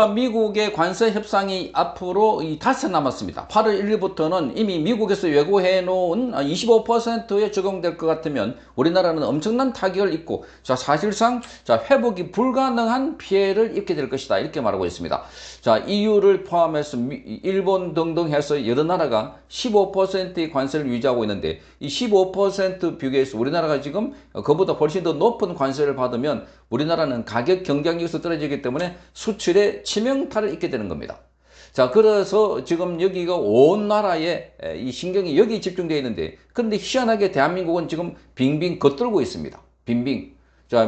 미국의 관세 협상이 앞으로 5일 남았습니다. 8월 1일부터는 이미 미국에서 예고해 놓은 25%에 적용될 것 같으면 우리나라는 엄청난 타격을 입고 사실상 회복이 불가능한 피해를 입게 될 것이다, 이렇게 말하고 있습니다. EU를 포함해서 일본 등등 해서 여러 나라가 15%의 관세를 유지하고 있는데, 이 15% 비교해서 우리나라가 지금 그보다 훨씬 더 높은 관세를 받으면 우리나라는 가격 경쟁력에서 떨어지기 때문에 수출에 치명타를 입게 되는 겁니다. 그래서 지금 여기가 온 나라에 이 신경이 여기 집중되어 있는데, 그런데 희한하게 대한민국은 지금 빙빙 겉돌고 있습니다. 빙빙.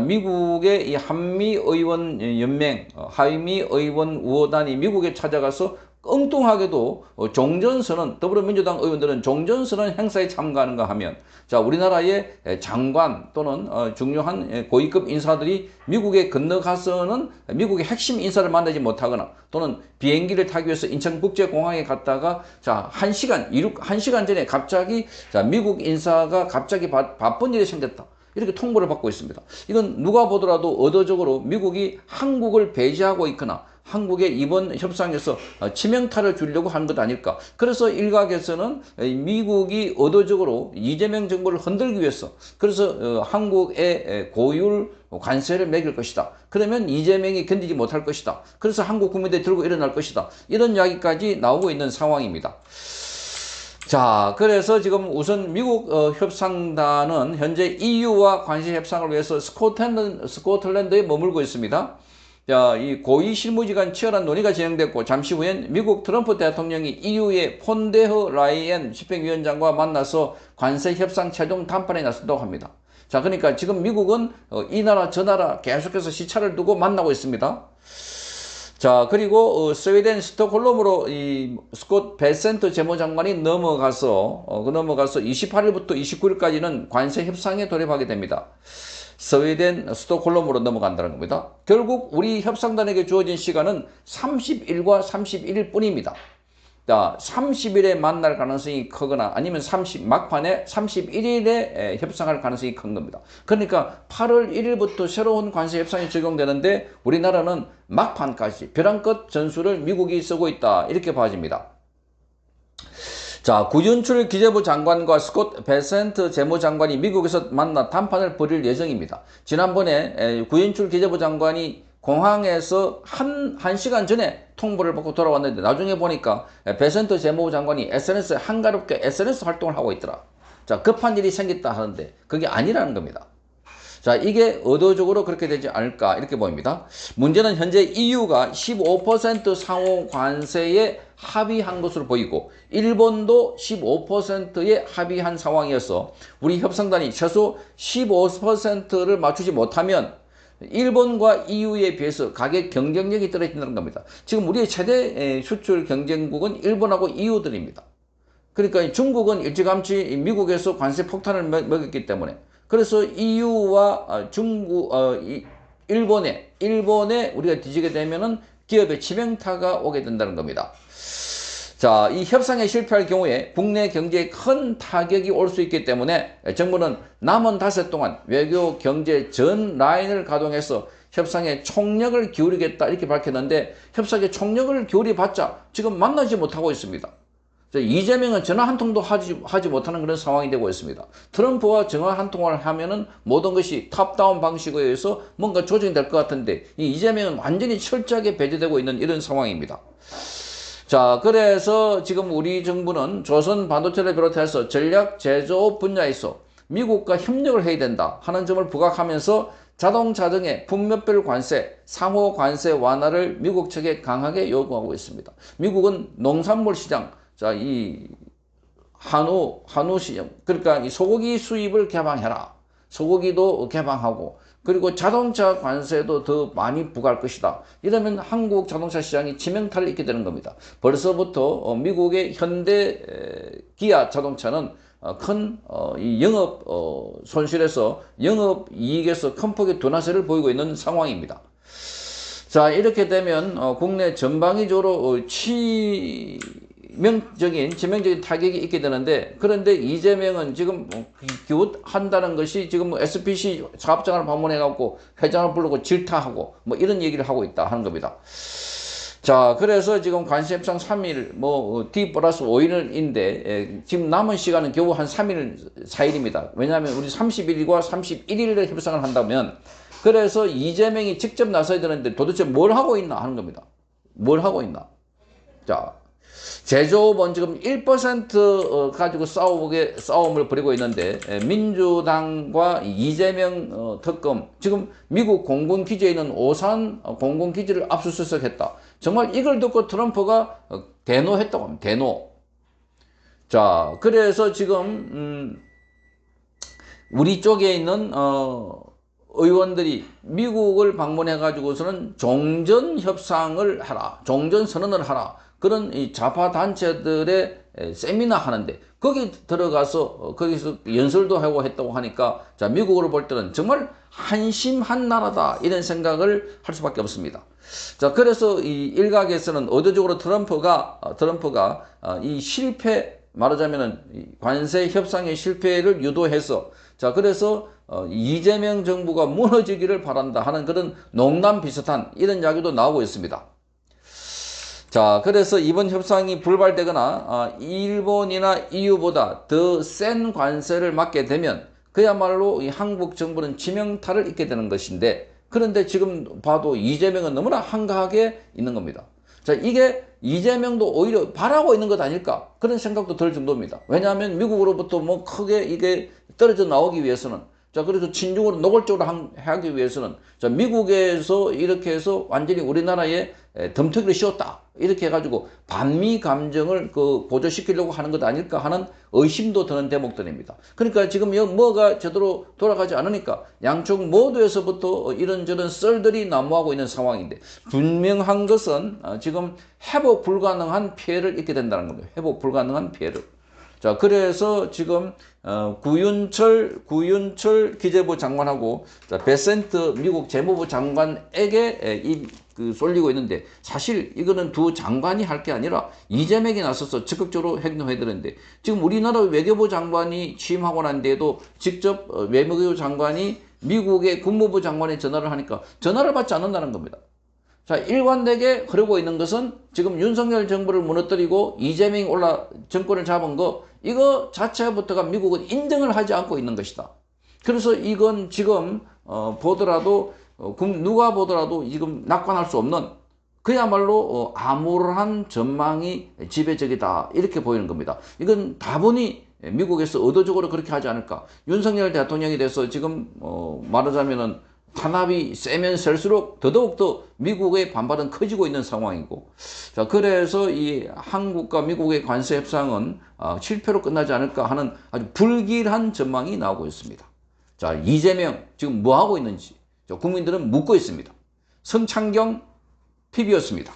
미국의 이 한미의원연맹, 한미의원우호단이 미국에 찾아가서 엉뚱하게도 종전선언, 더불어민주당 의원들은 종전선언 행사에 참가하는가 하면, 우리나라의 장관 또는 중요한 고위급 인사들이 미국에 건너가서는 미국의 핵심 인사를 만나지 못하거나, 또는 비행기를 타기 위해서 인천국제공항에 갔다가 1시간 전에 갑자기 미국 인사가 갑자기 바쁜 일이 생겼다, 이렇게 통보를 받고 있습니다. 이건 누가 보더라도 의도적으로 미국이 한국을 배제하고 있거나 한국의 이번 협상에서 치명타를 주려고 한 것 아닐까. 그래서 일각에서는 미국이 의도적으로 이재명 정부를 흔들기 위해서, 그래서 한국의 고율 관세를 매길 것이다. 그러면 이재명이 견디지 못할 것이다. 그래서 한국 국민들이 들고 일어날 것이다. 이런 이야기까지 나오고 있는 상황입니다. 그래서 지금 우선 미국 협상단은 현재 EU와 관세 협상을 위해서 스코틀랜드에 머물고 있습니다. 이 고위 실무지 간 치열한 논의가 진행됐고, 잠시 후엔 미국 트럼프 대통령이 EU의 폰데허 라이엔 집행위원장과 만나서 관세 협상 최종談判에 나선다고 합니다. 그러니까 지금 미국은 이 나라 저 나라 계속해서 시차를 두고 만나고 있습니다. 그리고 스웨덴 스톡홀름으로 이 스콧 베센트 재무장관이 넘어가서 28일부터 29일까지는 관세 협상에 돌입하게 됩니다. 스웨덴 스톡홀름으로 넘어간다는 겁니다. 결국 우리 협상단에게 주어진 시간은 30일과 31일 뿐입니다. 30일에 만날 가능성이 크거나 아니면 막판에 31일에 협상할 가능성이 큰 겁니다. 그러니까 8월 1일부터 새로운 관세 협상이 적용되는데, 우리나라는 막판까지 벼랑 끝 전술을 미국이 쓰고 있다, 이렇게 봐집니다. 구윤출 기재부 장관과 스콧 베센트 재무장관이 미국에서 만나談判을 벌일 예정입니다. 지난번에 구윤출 기재부 장관이 공항에서 한 시간 전에 통보를 받고 돌아왔는데, 나중에 보니까 베센트 재무부 장관이 한가롭게 SNS 활동을 하고 있더라. 급한 일이 생겼다 하는데 그게 아니라는 겁니다. 이게 의도적으로 그렇게 되지 않을까, 이렇게 보입니다. 문제는 현재 EU가 15% 상호 관세에 합의한 것으로 보이고, 일본도 15%에 합의한 상황이어서 우리 협상단이 최소 15%를 맞추지 못하면 일본과 EU에 비해서 가격 경쟁력이 떨어진다는 겁니다. 지금 우리의 최대 수출 경쟁국은 일본하고 EU들입니다. 그러니까 중국은 일찌감치 미국에서 관세 폭탄을 먹였기 때문에, 그래서 EU와 일본에 우리가 뒤지게 되면은 기업의 치명타가 오게 된다는 겁니다. 이 협상에 실패할 경우에 국내 경제에 큰 타격이 올 수 있기 때문에 정부는 남은 닷새 동안 외교 경제 전 라인을 가동해서 협상에 총력을 기울이겠다, 이렇게 밝혔는데, 협상에 총력을 기울여봤자 지금 만나지 못하고 있습니다. 이재명은 전화 한 통도 하지 못하는 그런 상황이 되고 있습니다. 트럼프와 전화 한 통화를 하면은 모든 것이 탑다운 방식에 의해서 뭔가 조정이 될 것 같은데, 이 이재명은 완전히 철저하게 배제되고 있는 이런 상황입니다. 그래서 지금 우리 정부는 조선 반도체를 비롯해서 전략 제조업 분야에서 미국과 협력을 해야 된다 하는 점을 부각하면서 자동차 등의 분면별 관세, 상호 관세 완화를 미국 측에 강하게 요구하고 있습니다. 미국은 농산물 시장, 이 한우 시장, 그러니까 이 소고기 수입을 개방해라. 소고기도 개방하고, 그리고 자동차 관세도 더 많이 부과할 것이다. 이러면 한국 자동차 시장이 치명타를 입게 되는 겁니다. 벌써부터 미국의 현대 기아 자동차는 큰 영업 손실에서 영업 이익에서 큰 폭의 둔화세를 보이고 있는 상황입니다. 이렇게 되면 국내 전방위적으로 치명적인 타격이 있게 되는데, 그런데 이재명은 지금 기웃한다는 것이 지금 SPC 사업장을 방문해갖고 회장을 부르고 질타하고 이런 얘기를 하고 있다 하는 겁니다. 자, 그래서 지금 관세 협상 3일, D 플러스 5일인데, 지금 남은 시간은 겨우 한 3일, 4일입니다. 왜냐하면 우리 30일과 31일에 협상을 한다면, 그래서 이재명이 직접 나서야 되는데 도대체 뭘 하고 있나 하는 겁니다. 뭘 하고 있나. 자, 제조업은 지금 1% 가지고 싸움을 벌이고 있는데, 민주당과 이재명 특검, 지금 미국 공군기지에 있는 오산 공군기지를 압수수색했다. 정말 이걸 듣고 트럼프가 대노했다고 합니다. 대노. 자, 그래서 지금 우리 쪽에 있는 의원들이 미국을 방문해 가지고서는 종전 협상을 하라, 종전 선언을 하라, 그런 이 좌파 단체들의 세미나 하는데 거기 들어가서 거기서 연설도 하고 했다고 하니까, 자, 미국으로 볼 때는 정말 한심한 나라다 이런 생각을 할 수밖에 없습니다. 자, 그래서 이 일각에서는 의도적으로 트럼프가 이 실패, 말하자면은 관세 협상의 실패를 유도해서, 자, 그래서 이재명 정부가 무너지기를 바란다 하는 그런 농담 비슷한 이런 이야기도 나오고 있습니다. 자, 그래서 이번 협상이 불발되거나 일본이나 EU보다 더 센 관세를 맞게 되면 그야말로 이 한국 정부는 치명타를 입게 되는 것인데, 그런데 지금 봐도 이재명은 너무나 한가하게 있는 겁니다. 자, 이게 이재명도 오히려 바라고 있는 것 아닐까 그런 생각도 들 정도입니다. 왜냐하면 미국으로부터 뭐 크게 이게 떨어져 나오기 위해서는, 자, 그래서 친중으로 노골적으로 하기 위해서는, 자, 미국에서 이렇게 해서 완전히 우리나라에 덤터기를 씌웠다 이렇게 해가지고 반미 감정을 보조시키려고 하는 것 아닐까 하는 의심도 드는 대목들입니다. 그러니까 지금 뭐가 제대로 돌아가지 않으니까 양쪽 모두에서부터 이런저런 썰들이 난무하고 있는 상황인데, 분명한 것은 지금 회복 불가능한 피해를 입게 된다는 겁니다. 회복 불가능한 피해를. 자, 그래서 지금 구윤철 기재부 장관하고, 자, 베센트 미국 재무부 장관에게 쏠리고 있는데, 사실 이거는 두 장관이 할 게 아니라 이재명이 나서서 적극적으로 행동해야 되는데, 지금 우리나라 외교부 장관이 취임하고 난 뒤에도 직접 외무부 장관이 미국의 국무부 장관에 전화를 하니까 전화를 받지 않는다는 겁니다. 자, 일관되게 흐르고 있는 것은 지금 윤석열 정부를 무너뜨리고 이재명이 정권을 잡은 거, 이거 자체부터가 미국은 인정을 하지 않고 있는 것이다. 그래서 이건 지금 보더라도 누가 보더라도 지금 낙관할 수 없는 그야말로 암울한 전망이 지배적이다 이렇게 보이는 겁니다. 이건 다분히 미국에서 의도적으로 그렇게 하지 않을까. 윤석열 대통령이 돼서 지금 말하자면은 탄압이 세면 셀수록 더더욱더 미국의 반발은 커지고 있는 상황이고, 자, 그래서 이 한국과 미국의 관세 협상은 실패로 끝나지 않을까 하는 아주 불길한 전망이 나오고 있습니다. 자, 이재명 지금 뭐 하고 있는지 국민들은 묻고 있습니다. 성창경 TV였습니다.